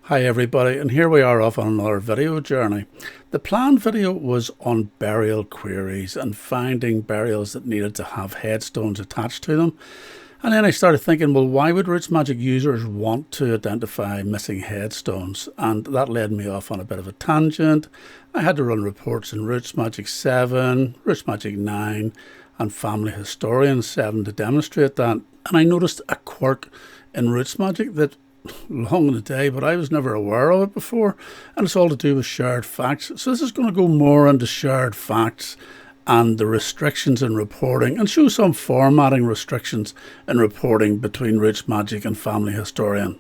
Hi everybody, and here we are off on another video journey. The planned video was on burial queries and finding burials that needed to have headstones attached to them. And then I started thinking, well, why would Rootsmagic users want to identify missing headstones? And that led me off on a bit of a tangent. I had to run reports in Rootsmagic 7, Rootsmagic 9, and Family Historian 7 to demonstrate that. And I noticed a quirk in Rootsmagic that long in the day, but I was never aware of it before, and it's all to do with shared facts. So this is going to go more into shared facts and the restrictions in reporting, and show some formatting restrictions in reporting between Rootsmagic and Family Historian.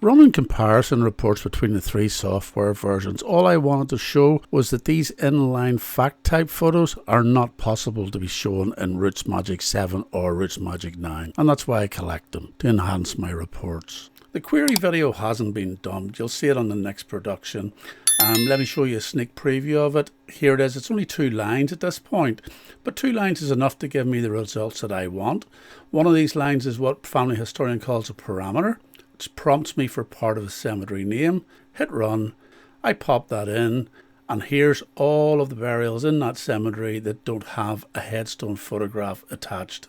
Running comparison reports between the three software versions, all I wanted to show was that these inline fact type photos are not possible to be shown in Rootsmagic 7 or Rootsmagic 9, and that's why I collect them, to enhance my reports. The query video hasn't been dumped. You'll see it on the next production. Let me show you a sneak preview of it. Here it is. It's only 2 lines at this point, but 2 lines is enough to give me the results that I want. One of these lines is what Family Historian calls a parameter, which prompts me for part of a cemetery name. Hit run. I pop that in, and here's all of the burials in that cemetery that don't have a headstone photograph attached.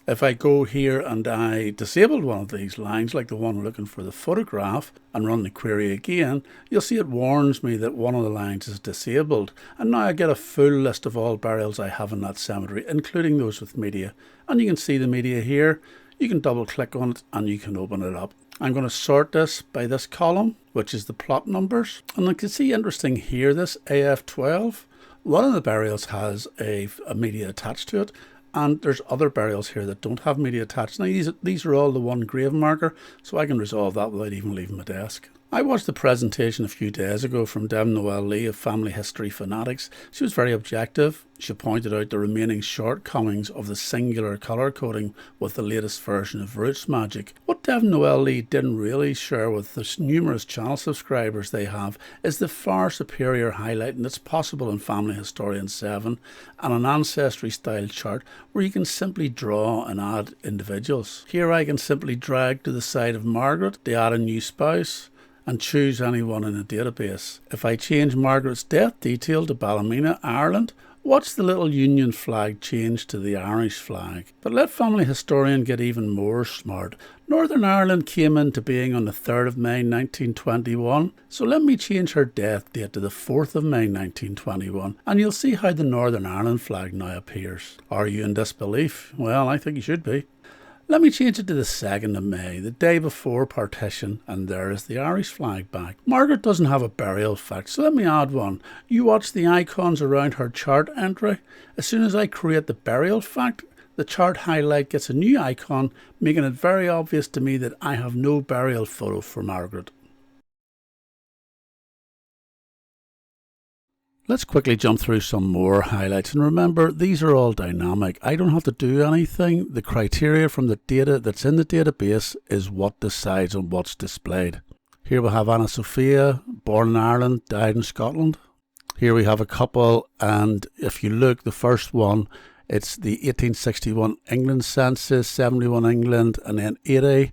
If I go here and I disabled one of these lines, like the one looking for the photograph, and run the query again, you'll see it warns me that one of the lines is disabled. And now I get a full list of all burials I have in that cemetery, including those with media. And you can see the media here. You can double click on it and you can open it up. I'm going to sort this by this column, which is the plot numbers. And you can see interesting here, this AF12. One of the burials has a media attached to it. And there's other burials here that don't have media attached. Now these are all the one grave marker, so I can resolve that without even leaving my desk. I watched the presentation a few days ago from Deb Noel Lee of Family History Fanatics. She was very objective. She pointed out the remaining shortcomings of the singular colour coding with the latest version of Rootsmagic. What Deb Noel Lee didn't really share with the numerous channel subscribers they have is the far superior highlighting that's possible in Family Historian 7 and an ancestry style chart where you can simply draw and add individuals. Here I can simply drag to the side of Margaret to add a new spouse and choose anyone in a database. If I change Margaret's death detail to Ballymena, Ireland, watch the little Union flag change to the Irish flag. But let Family Historian get even more smart. Northern Ireland came into being on the 3rd of May 1921, so let me change her death date to the 4th of May 1921, and you'll see how the Northern Ireland flag now appears. Are you in disbelief? Well, I think you should be. Let me change it to the 2nd of May, the day before partition, and there is the Irish flag back. Margaret doesn't have a burial fact, so let me add one. You watch the icons around her chart entry. As soon as I create the burial fact, the chart highlight gets a new icon, making it very obvious to me that I have no burial photo for Margaret. Let's quickly jump through some more highlights, and remember these are all dynamic. I don't have to do anything. The criteria from the data that's in the database is what decides on what's displayed. Here we have Anna Sophia, born in Ireland, died in Scotland. Here we have a couple, and if you look, the first one, it's the 1861 England census, 71 England, and then 80,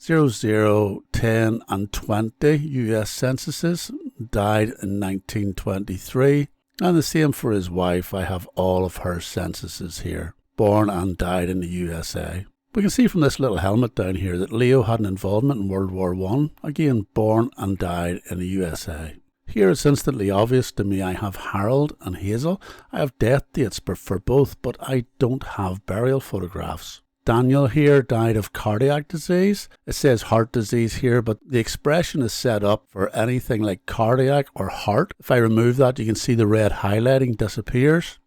00, 10 and 20 US censuses. Died in 1923, and the same for his wife. I have all of her censuses here. Born and died in the USA. We can see from this little helmet down here that Leo had an involvement in World War I. Again, born and died in the USA. Here it's instantly obvious to me I have Harold and Hazel. I have death dates for both, but I don't have burial photographs. Daniel here died of cardiac disease. It says heart disease here, but the expression is set up for anything like cardiac or heart. If I remove that, you can see the red highlighting disappears.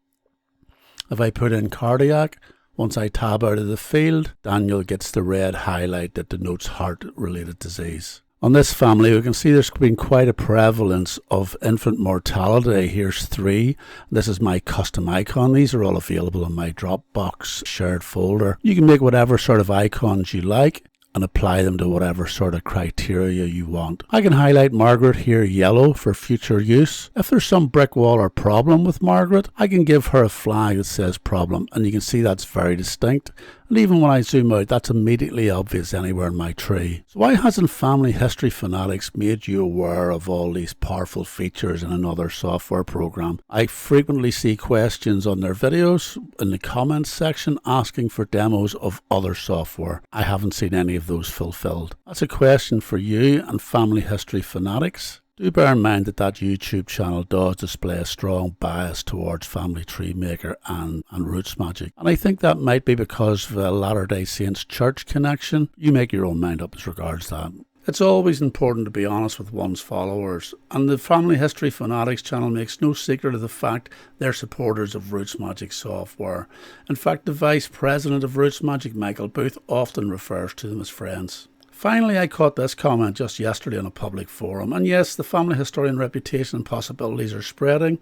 If I put in cardiac, once I tab out of the field, Daniel gets the red highlight that denotes heart-related disease. On this family, we can see there's been quite a prevalence of infant mortality. Here's 3. This is my custom icon. These are all available in my Dropbox shared folder. You can make whatever sort of icons you like and apply them to whatever sort of criteria you want. I can highlight Margaret here yellow for future use. If there's some brick wall or problem with Margaret, I can give her a flag that says problem, and you can see that's very distinct. And even when I zoom out, that's immediately obvious anywhere in my tree. So why hasn't Family History Fanatics made you aware of all these powerful features in another software program? I frequently see questions on their videos in the comments section asking for demos of other software. I haven't seen any of those fulfilled. That's a question for you and Family History Fanatics. Do bear in mind that YouTube channel does display a strong bias towards Family Tree Maker and Rootsmagic. And I think that might be because of a Latter-day Saints church connection. You make your own mind up as regards that. It's always important to be honest with one's followers, and the Family History Fanatics channel makes no secret of the fact they're supporters of Rootsmagic software. In fact, the Vice President of Rootsmagic, Michael Booth, often refers to them as friends. Finally, I caught this comment just yesterday on a public forum, and yes, the family historian reputation and possibilities are spreading.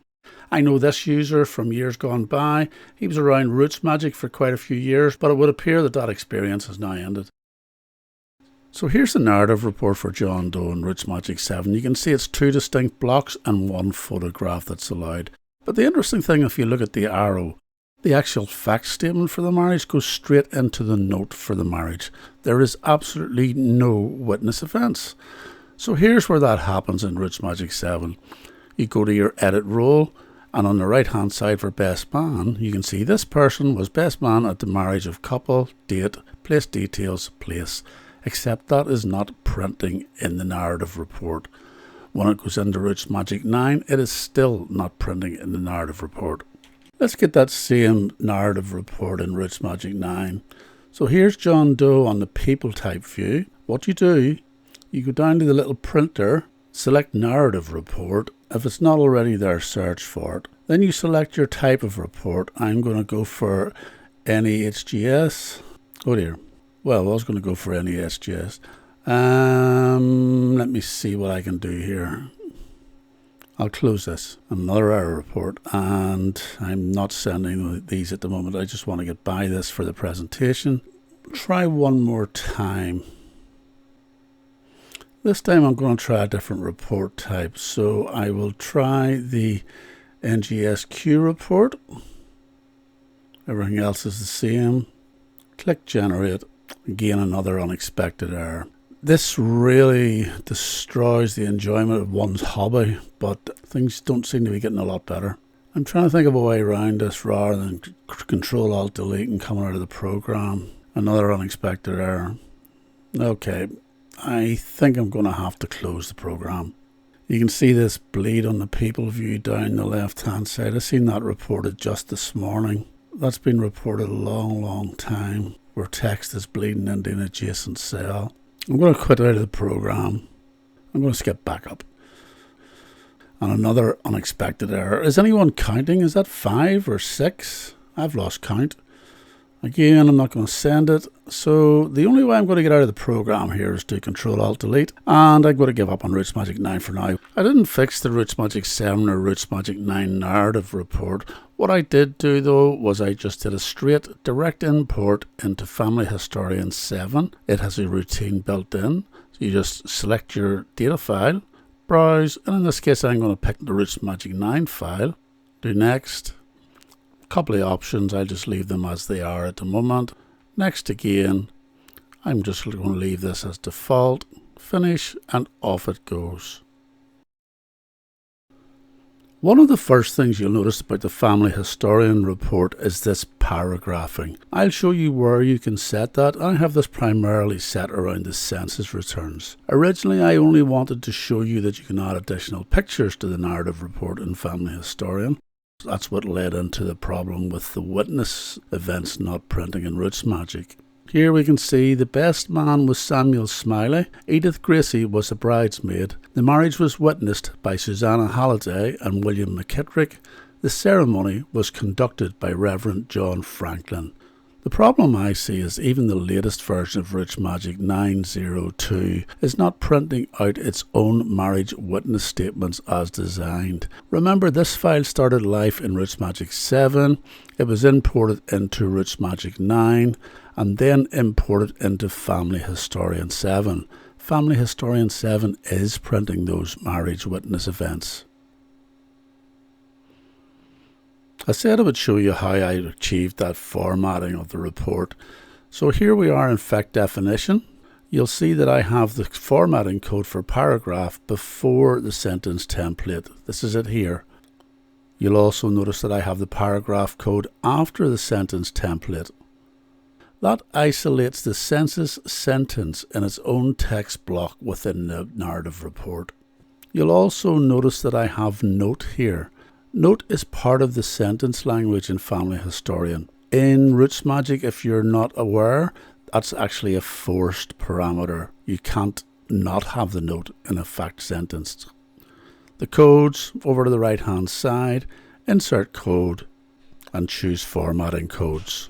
I know this user from years gone by. He was around Rootsmagic for quite a few years, but it would appear that experience has now ended. So here's the narrative report for John Doe in Rootsmagic 7. You can see it's 2 distinct blocks and 1 photograph that's allowed. But the interesting thing, if you look at the arrow, the actual fact statement for the marriage goes straight into the note for the marriage. There is absolutely no witness events. So here's where that happens in Rootsmagic 7. You go to your edit role, and on the right hand side for best man, you can see this person was best man at the marriage of couple, date, place details, place. Except that is not printing in the narrative report. When it goes into Rootsmagic 9, it is still not printing in the narrative report. Let's get that same narrative report in Rootsmagic 9. So here's John Doe on the people type view. What you do, you go down to the little printer, select narrative report. If it's not already there, search for it. Then you select your type of report. I'm going to go for NEHGS. Oh dear. Well, I was going to go for NEHGS. Let me see what I can do here. I'll close this. Another error report, and I'm not sending these at the moment. I just want to get by this for the presentation. Try one more time. This time I'm going to try a different report type. So I will try the NGSQ report. Everything else is the same. Click generate. Again, another unexpected error. This really destroys the enjoyment of one's hobby, but things don't seem to be getting a lot better. I'm trying to think of a way around this rather than Control-Alt-Delete and coming out of the program. Another unexpected error. Okay, I think I'm going to have to close the program. You can see this bleed on the people view down the left hand side. I've seen that reported just this morning. That's been reported a long time, where text is bleeding into an adjacent cell. I'm going to quit out of the program. I'm going to skip back up. And another unexpected error. Is anyone counting? Is that 5 or 6? I've lost count. Again, I'm not going to send it. So the only way I'm going to get out of the program here is to Control-Alt-Delete. And I'm going to give up on Rootsmagic 9 for now. I didn't fix the Rootsmagic 7 or Rootsmagic 9 narrative report. What I did do though was I just did a straight direct import into Family Historian 7. It has a routine built in. So you just select your data file, browse, and in this case I'm going to pick the Rootsmagic 9 file. Do next. Couple of options, I'll just leave them as they are at the moment. Next again, I'm just going to leave this as default, finish, and off it goes. One of the first things you'll notice about the Family Historian report is this paragraphing. I'll show you where you can set that. I have this primarily set around the census returns. Originally, I only wanted to show you that you can add additional pictures to the narrative report in Family Historian. That's what led into the problem with the witness events not printing in Rootsmagic. Here we can see the best man was Samuel Smiley. Edith Gracie was the bridesmaid. The marriage was witnessed by Susanna Halliday and William McKittrick. The ceremony was conducted by Reverend John Franklin. The problem I see is even the latest version of Rootsmagic 9.02 is not printing out its own marriage witness statements as designed. Remember, this file started life in Rootsmagic 7, it was imported into Rootsmagic 9, and then imported into Family Historian 7. Family Historian 7 is printing those marriage witness events. I said I would show you how I achieved that formatting of the report. So here we are in fact definition. You'll see that I have the formatting code for paragraph before the sentence template. This is it here. You'll also notice that I have the paragraph code after the sentence template. That isolates the census sentence in its own text block within the narrative report. You'll also notice that I have note here. Note is part of the sentence language in Family Historian. In Rootsmagic, if you're not aware, that's actually a forced parameter. You can't not have the note in a fact sentence. The codes, over to the right hand side, insert code and choose formatting codes.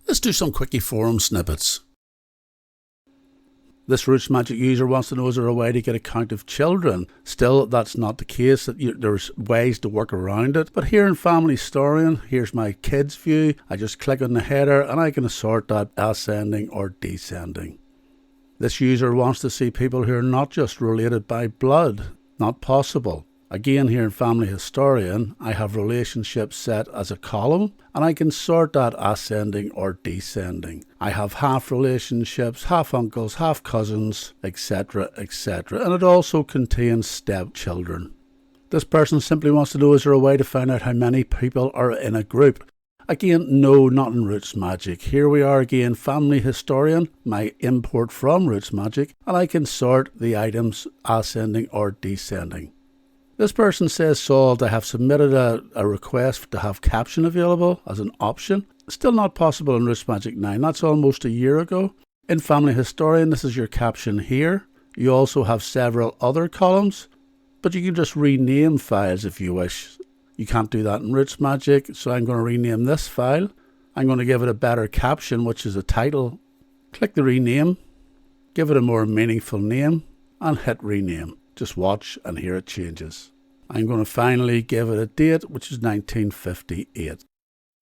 Let's do some quickie forum snippets. This Rootsmagic user wants to know, is there a way to get a count of children? Still, that's not the case. There's ways to work around it. But here in Family Historian, here's my kids view. I just click on the header and I can assort that ascending or descending. This user wants to see people who are not just related by blood. Not possible. Again, here in Family Historian, I have relationships set as a column and I can sort that ascending or descending. I have half relationships, half uncles, half cousins, etc., etc. And it also contains stepchildren. This person simply wants to know, is there a way to find out how many people are in a group? Again, no, not in Rootsmagic. Here we are again, Family Historian, my import from Rootsmagic, and I can sort the items ascending or descending. This person says, solved. I have submitted a request to have caption available as an option. Still not possible in Rootsmagic 9. That's almost a year ago. In Family Historian, this is your caption here. You also have several other columns, but you can just rename files if you wish. You can't do that in Rootsmagic, so I'm going to rename this file. I'm going to give it a better caption, which is a title. Click the rename, give it a more meaningful name, and hit rename. Just watch and here it changes. I'm going to finally give it a date, which is 1958.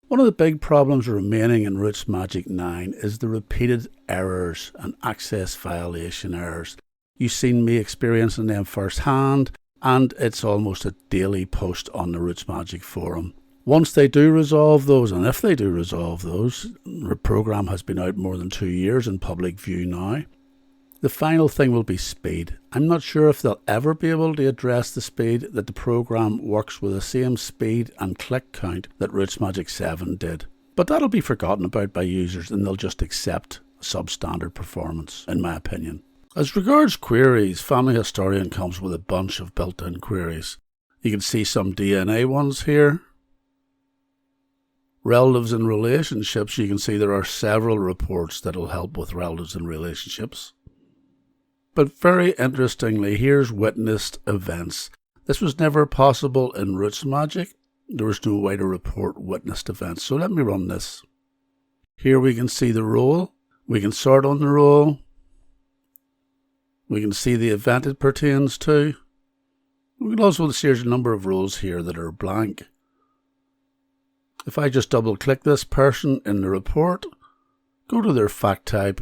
One of the big problems remaining in Rootsmagic 9 is the repeated errors and access violation errors. You've seen me experiencing them firsthand, and it's almost a daily post on the Rootsmagic forum. Once they do resolve those, and if they do resolve those, the program has been out more than 2 years in public view now. The final thing will be speed. I'm not sure if they'll ever be able to address the speed that the program works with the same speed and click count that Rootsmagic 7 did. But that'll be forgotten about by users and they'll just accept substandard performance, in my opinion. As regards queries, Family Historian comes with a bunch of built-in queries. You can see some DNA ones here. Relatives and relationships, you can see there are several reports that will help with relatives and relationships. But very interestingly, here's witnessed events. This was never possible in Rootsmagic. There was no way to report witnessed events. So let me run this. Here we can see the role. We can sort on the role. We can see the event it pertains to. We can also see there's a number of roles here that are blank. If I just double click this person in the report, go to their fact type,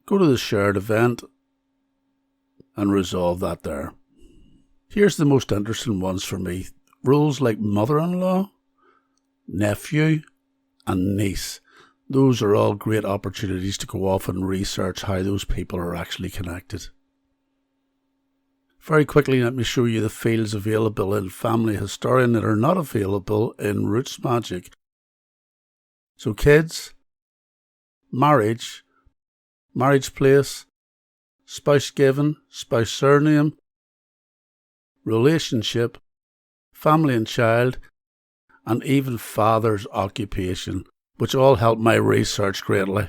go to the shared event, and resolve that there. Here's the most interesting ones for me. Roles like mother-in-law, nephew, and niece. Those are all great opportunities to go off and research how those people are actually connected. Very quickly, let me show you the fields available in Family Historian that are not available in Rootsmagic. So kids, marriage, marriage place, spouse given, spouse surname, relationship, family and child, and even father's occupation, which all helped my research greatly.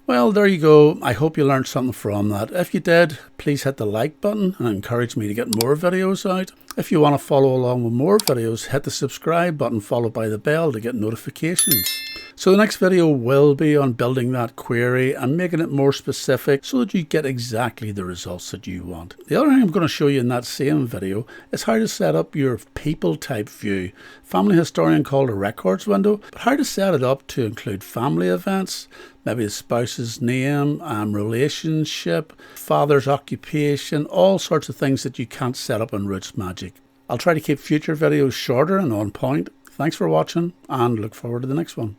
Well, there you go. I hope you learned something from that. If you did, please hit the like button and encourage me to get more videos out. If you want to follow along with more videos, hit the subscribe button followed by the bell to get notifications. So the next video will be on building that query and making it more specific so that you get exactly the results that you want. The other thing I'm going to show you in that same video is how to set up your people type view. Family Historian called a records window, but how to set it up to include family events, maybe the spouse's name, relationship, father's occupation, all sorts of things that you can't set up in Rootsmagic. I'll try to keep future videos shorter and on point. Thanks for watching and look forward to the next one.